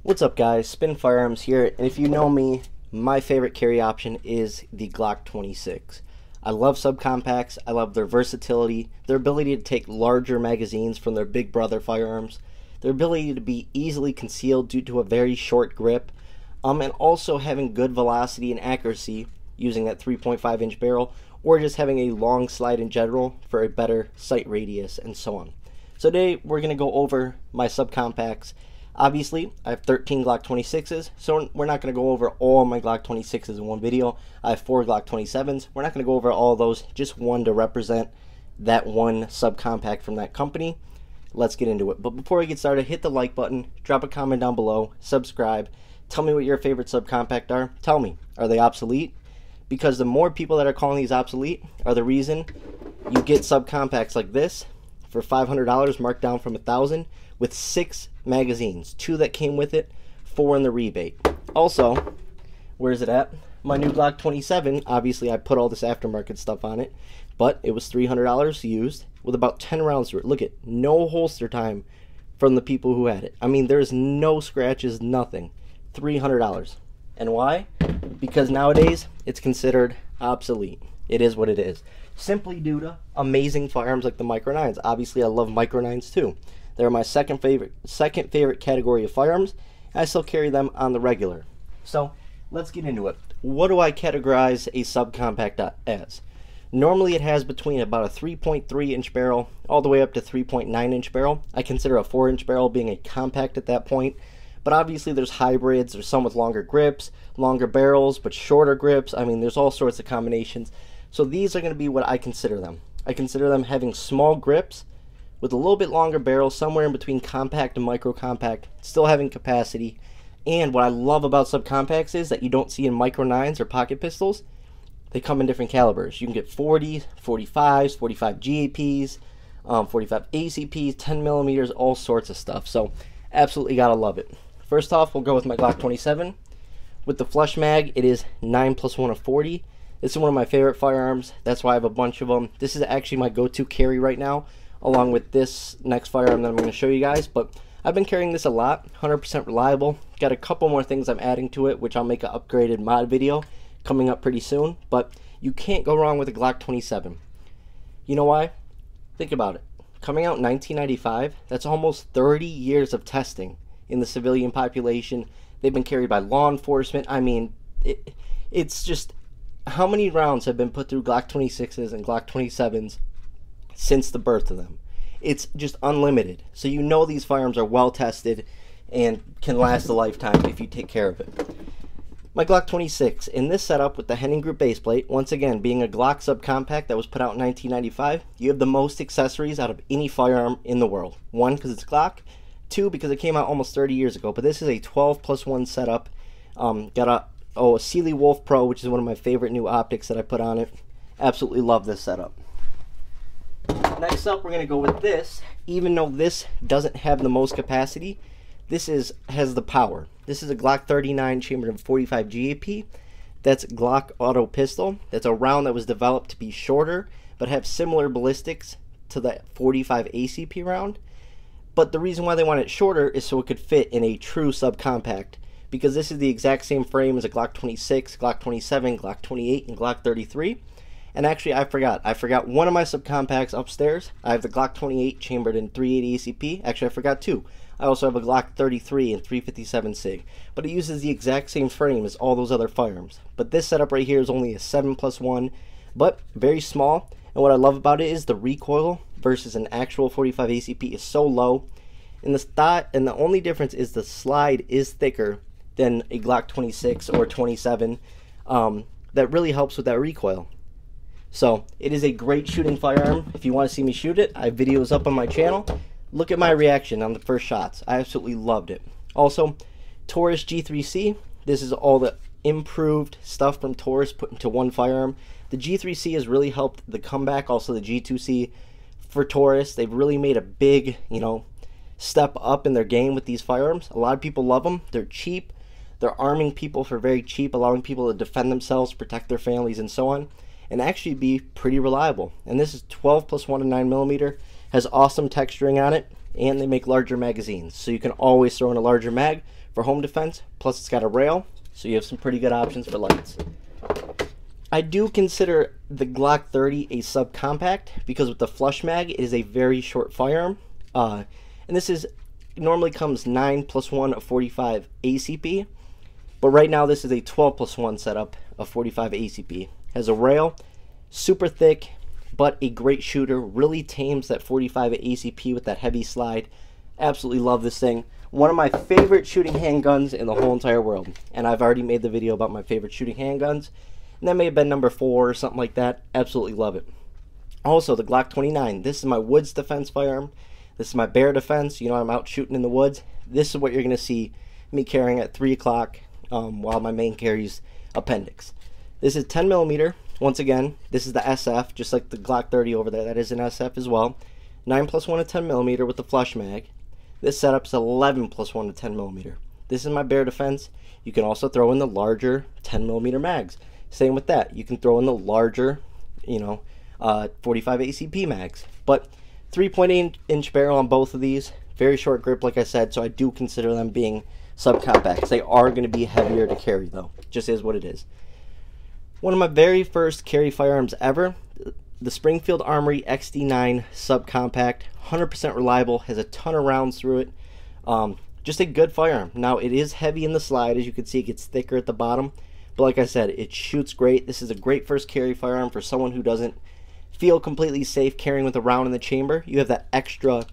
What's up guys, SPN Firearms here, and if you know me, my favorite carry option is the Glock 26. I love subcompacts, I love their versatility, their ability to take larger magazines from their big brother firearms, their ability to be easily concealed due to a very short grip, and also having good velocity and accuracy using that 3.5 inch barrel, or just having a long slide in general for a better sight radius and so on. So today we're going to go over my subcompacts. Obviously, I have 13 Glock 26s, so we're not going to go over all my Glock 26s in one video. I have 4 Glock 27s. We're not going to go over all of those, just one to represent that one subcompact from that company. Let's get into it. But before we get started, hit the like button, drop a comment down below, subscribe, tell me what your favorite subcompact are. Tell me, are they obsolete? Because the more people that are calling these obsolete are the reason you get subcompacts like this for $500 marked down from $1,000 with 6 magazines, 2 that came with it, 4 in the rebate. Also, where is it at? My new Glock 27, obviously I put all this aftermarket stuff on it, but it was $300 used with about 10 rounds through it. Look at, no holster time from the people who had it. I mean, there's no scratches, nothing. $300. And why? Because nowadays it's considered obsolete. It is what it is. Simply due to amazing firearms like the Micro 9s. Obviously I love Micro 9s too. They're my second favorite category of firearms, and I still carry them on the regular. So let's get into it. What do I categorize a subcompact as? Normally it has between about a 3.3 inch barrel all the way up to 3.9 inch barrel. I consider a 4 inch barrel being a compact at that point, but obviously there's hybrids. There's some with longer grips, longer barrels, but shorter grips. I mean, there's all sorts of combinations. So these are going to be what I consider them. I consider them having small grips with a little bit longer barrel, somewhere in between compact and micro compact, still having capacity. And what I love about subcompacts is that you don't see in Micro 9s or pocket pistols. They come in different calibers. You can get 40s, 45s, 45 GAPs, 45 ACPs, 10 millimeters, all sorts of stuff. So absolutely gotta love it. First off, we'll go with my Glock 27. With the flush mag, it is 9+1 of 40. This is one of my favorite firearms. That's why I have a bunch of them. This is actually my go-to carry right now, along with this next firearm that I'm going to show you guys. But I've been carrying this a lot, 100% reliable. Got a couple more things I'm adding to it, which I'll make an upgraded mod video coming up pretty soon. But you can't go wrong with a Glock 27. You know why? Think about it. Coming out in 1995, that's almost 30 years of testing in the civilian population. They've been carried by law enforcement. I mean, it's just, how many rounds have been put through Glock 26s and Glock 27s since the birth of them? It's just unlimited. So you know these firearms are well tested and can last a lifetime if you take care of it. My Glock 26, in this setup with the Henning Group baseplate, once again being a Glock subcompact that was put out in 1995, you have the most accessories out of any firearm in the world. 1, because it's Glock. 2, because it came out almost 30 years ago. But this is a 12+1 setup. Got a Sealy Wolf Pro, which is one of my favorite new optics that I put on it. Absolutely love this setup. Next up, we're going to go with this. Even though this doesn't have the most capacity, this has the power. This is a Glock 39 chambered in 45 GAP. That's Glock auto pistol. That's a round that was developed to be shorter, but have similar ballistics to the 45 ACP round. But the reason why they want it shorter is so it could fit in a true subcompact, because this is the exact same frame as a Glock 26, Glock 27, Glock 28, and Glock 33. And actually, I forgot one of my subcompacts upstairs. I have the Glock 28 chambered in 380 ACP. Actually, I forgot 2. I also have a Glock 33 and 357 SIG. But it uses the exact same frame as all those other firearms. But this setup right here is only a 7+1, but very small. And what I love about it is the recoil versus an actual 45 ACP is so low. And the only difference is the slide is thicker than a Glock 26 or 27. That really helps with that recoil. So it is a great shooting firearm. If you want to see me shoot it, I have videos up on my channel. Look at my reaction on the first shots. I absolutely loved it. Also, Taurus G3C. This is all the improved stuff from Taurus put into one firearm. The G3C has really helped the comeback. Also the G2C for Taurus. They've really made a big, step up in their game with these firearms. A lot of people love them. They're cheap. They're arming people for very cheap, allowing people to defend themselves, protect their families, and so on, and actually be pretty reliable. And this is 12+1 and 9mm, has awesome texturing on it, and they make larger magazines, so you can always throw in a larger mag for home defense. Plus it's got a rail, so you have some pretty good options for lights. I do consider the Glock 30 a subcompact because with the flush mag, it is a very short firearm. And this is normally comes 9 + 1 of 45 ACP, but right now this is a 12 + 1 setup of 45 ACP. Has a rail, super thick, but a great shooter. Really tames that 45 ACP with that heavy slide. Absolutely love this thing. One of my favorite shooting handguns in the whole entire world, and I've already made the video about my favorite shooting handguns. And that may have been number 4 or something like that. Absolutely love it. Also, the Glock 29. This is my woods defense firearm. This is my bear defense. You know, I'm out shooting in the woods. This is what you're going to see me carrying at 3 o'clock while my main carries appendix. This is 10 millimeter. Once again, this is the SF, just like the Glock 30 over there. That is an SF as well. 9 + 1 of 10 millimeter with the flush mag. This setup's 11 + 1 of 10 millimeter. This is my bear defense. You can also throw in the larger 10 millimeter mags. Same with that. You can throw in the larger, 45 ACP mags. But 3.8-inch barrel on both of these. Very short grip, like I said, so I do consider them being subcompacts. They are going to be heavier to carry, though. Just is what it is. One of my very first carry firearms ever, the Springfield Armory XD9 subcompact. 100% reliable, has a ton of rounds through it. Just a good firearm. Now, it is heavy in the slide. As you can see, it gets thicker at the bottom. But like I said, it shoots great. This is a great first carry firearm for someone who doesn't feel completely safe carrying with a round in the chamber. You have that extra,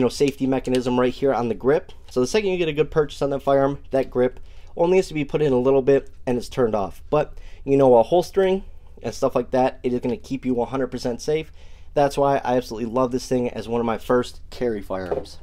safety mechanism right here on the grip. So the second you get a good purchase on that firearm, that grip only has to be put in a little bit and it's turned off. But, while holstering and stuff like that, it is going to keep you 100% safe. That's why I absolutely love this thing as one of my first carry firearms.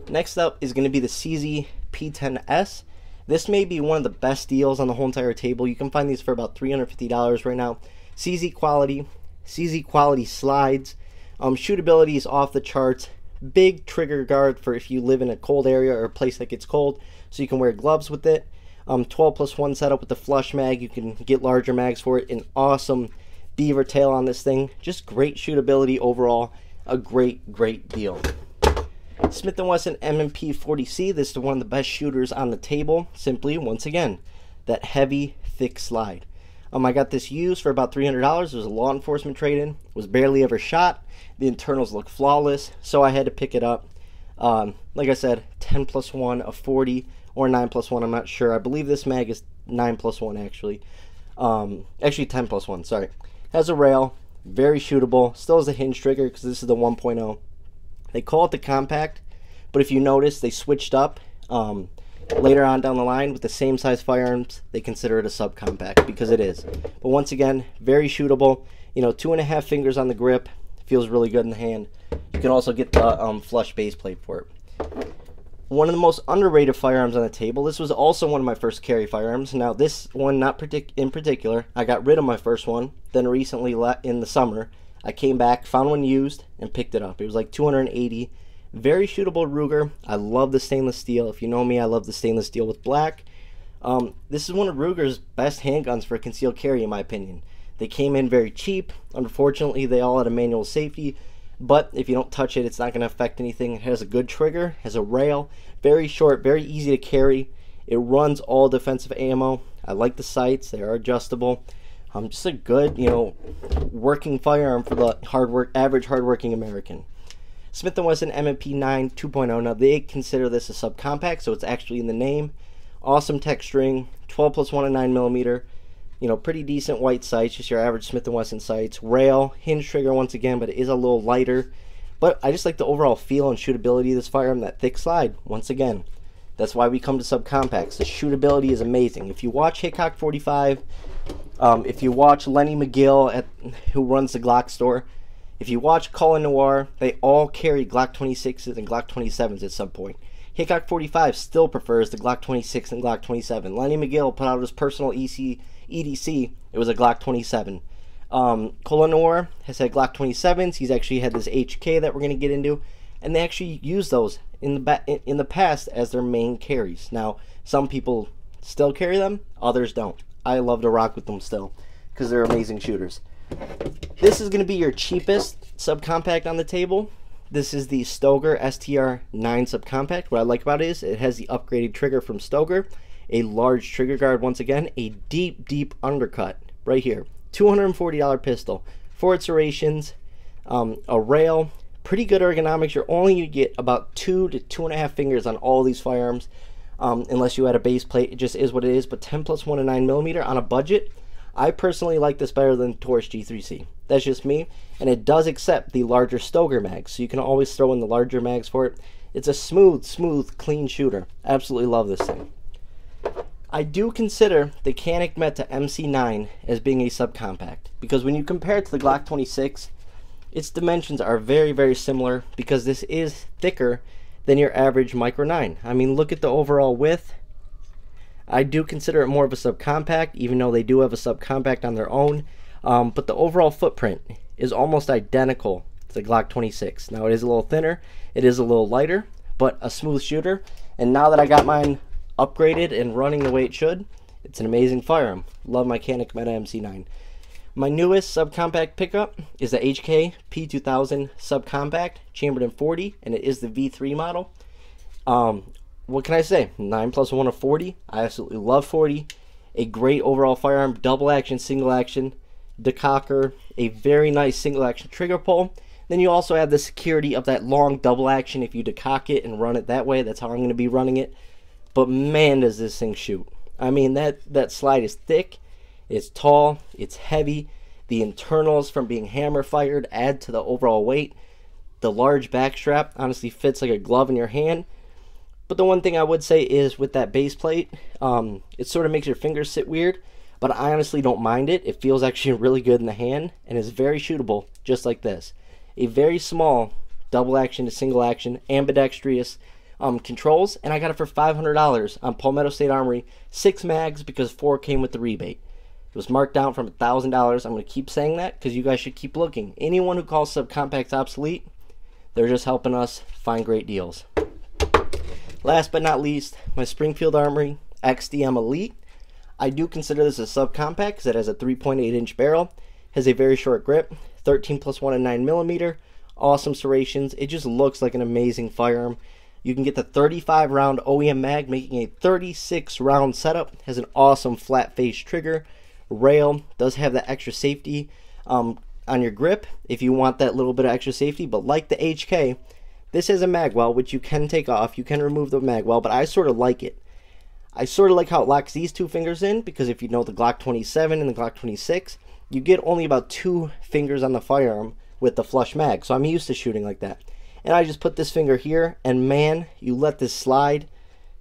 Next up is going to be the CZ P10S. This may be one of the best deals on the whole entire table. You can find these for about $350 right now. CZ quality slides. Shootability is off the charts. Big trigger guard for if you live in a cold area or a place that gets cold, so you can wear gloves with it. 12 + 1 setup with the flush mag. You can get larger mags for it. An awesome beaver tail on this thing. Just great shootability overall. A great deal. Smith & Wesson M&P 40C. This is one of the best shooters on the table. Simply, once again, that heavy, thick slide. I got this used for about $300. It was a law enforcement trade-in. Was barely ever shot. The internals look flawless, so I had to pick it up. Like I said, 10 + 1 of 40 or 9 + 1. I'm not sure. I believe this mag is 9 + 1 actually. Actually 10 + 1. Sorry. Has a rail. Very shootable. Still has a hinge trigger because this is the 1.0. They call it the compact, but if you notice, they switched up later on down the line with the same size firearms. They consider it a subcompact because it is. But once again, very shootable. 2.5 fingers on the grip. Feels really good in the hand. You can also get the flush base plate for it. One of the most underrated firearms on the table. This was also one of my first carry firearms. Now, this one in particular, I got rid of my first one. Then recently, in the summer, I came back, found one used, and picked it up. It was like $280. Very shootable Ruger. I love the stainless steel. If you know me, I love the stainless steel with black. This is one of Ruger's best handguns for concealed carry, in my opinion. They came in very cheap. Unfortunately, they all had a manual safety. But if you don't touch it, it's not going to affect anything. It has a good trigger, has a rail, very short, very easy to carry. It runs all defensive ammo. I like the sights. They are adjustable. Just a good, working firearm for the average hardworking American. Smith & Wesson M&P 9 2.0. Now, they consider this a subcompact, so it's actually in the name. Awesome tech string, 12 + 1 of 9 millimeter. Pretty decent white sights, just your average Smith & Wesson sights. Rail, hinge trigger once again, but it is a little lighter. But I just like the overall feel and shootability of this firearm, that thick slide, once again. That's why we come to subcompacts. The shootability is amazing. If you watch Hickok 45, if you watch Lenny McGill, who runs the Glock store, if you watch Colin Noir, they all carry Glock 26s and Glock 27s at some point. Hickok 45 still prefers the Glock 26 and Glock 27. Lenny McGill put out his personal EDC. It was a Glock 27. Colin Noir has had Glock 27s. He's actually had this HK that we're going to get into. And they actually use those in the past as their main carries. Now, some people still carry them. Others don't. I love to rock with them still because they're amazing shooters. This is going to be your cheapest subcompact on the table. This is the Stoeger STR9 Subcompact. What I like about it is it has the upgraded trigger from Stoeger, a large trigger guard once again, a deep undercut right here. $240 pistol, 4 serrations, a rail, pretty good ergonomics. You're only going to get about 2 to 2.5 fingers on all these firearms, unless you add a base plate. It just is what it is. But 10 plus 1 and 9mm on a budget, I personally like this better than Taurus G3C. That's just me, and it does accept the larger Stoeger mags, so you can always throw in the larger mags for it. It's a smooth, clean shooter. Absolutely love this thing. I do consider the Canik Meta MC9 as being a subcompact, because when you compare it to the Glock 26, its dimensions are very similar, because this is thicker than your average Micro 9. I mean, look at the overall width. I do consider it more of a subcompact, even though they do have a subcompact on their own. But the overall footprint is almost identical to the Glock 26. Now, it is a little thinner, it is a little lighter, but a smooth shooter. And now that I got mine upgraded and running the way it should, it's an amazing firearm. Love my Canik Meta MC9. My newest subcompact pickup is the HK P2000 Subcompact, chambered in 40, and it is the V3 model. What can I say? 9 plus 1 of 40. I absolutely love 40. A great overall firearm, double action, single action, decocker, a very nice single action trigger pull. Then you also have the security of that long double action if you decock it and run it that way. That's how I'm going to be running it. But man, does this thing shoot. I mean, that slide is thick, it's tall, it's heavy. The internals from being hammer fired add to the overall weight. The large back strap honestly fits like a glove in your hand. But the one thing I would say is with that base plate, it sort of makes your fingers sit weird, but I honestly don't mind it. It feels actually really good in the hand and is very shootable, just like this. A very small double action to single action, ambidextrous controls, and I got it for $500 on Palmetto State Armory, 6 mags because 4 came with the rebate. It was marked down from $1,000. I'm going to keep saying that because you guys should keep looking. Anyone who calls subcompacts obsolete, they're just helping us find great deals. Last but not least, my Springfield Armory XDM Elite. I do consider this a subcompact because it has a 3.8-inch barrel, has a very short grip, 13 plus 1 and 9mm, awesome serrations. It just looks like an amazing firearm. You can get the 35 round OEM mag, making a 36 round setup. Has an awesome flat face trigger, rail, does have that extra safety on your grip if you want that little bit of extra safety. But like the HK, this has a mag well, which you can take off. You can remove the mag well, but I sort of like it. I sort of like how it locks these 2 fingers in, because if you know the Glock 27 and the Glock 26, you get only about 2 fingers on the firearm with the flush mag. So I'm used to shooting like that. And I just put this finger here, and man, you let this slide,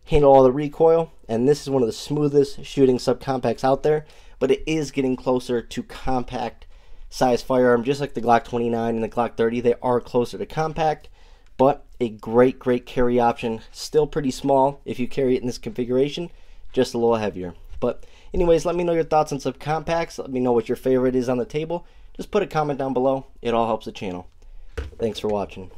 handle all the recoil, and this is one of the smoothest shooting subcompacts out there. But it is getting closer to compact size firearm, just like the Glock 29 and the Glock 30. They are closer to compact, but a great carry option. Still pretty small if you carry it in this configuration, just a little heavier. But anyways, let me know your thoughts on subcompacts. Let me know what your favorite is on the table. Just put a comment down below. It all helps the channel. Thanks for watching.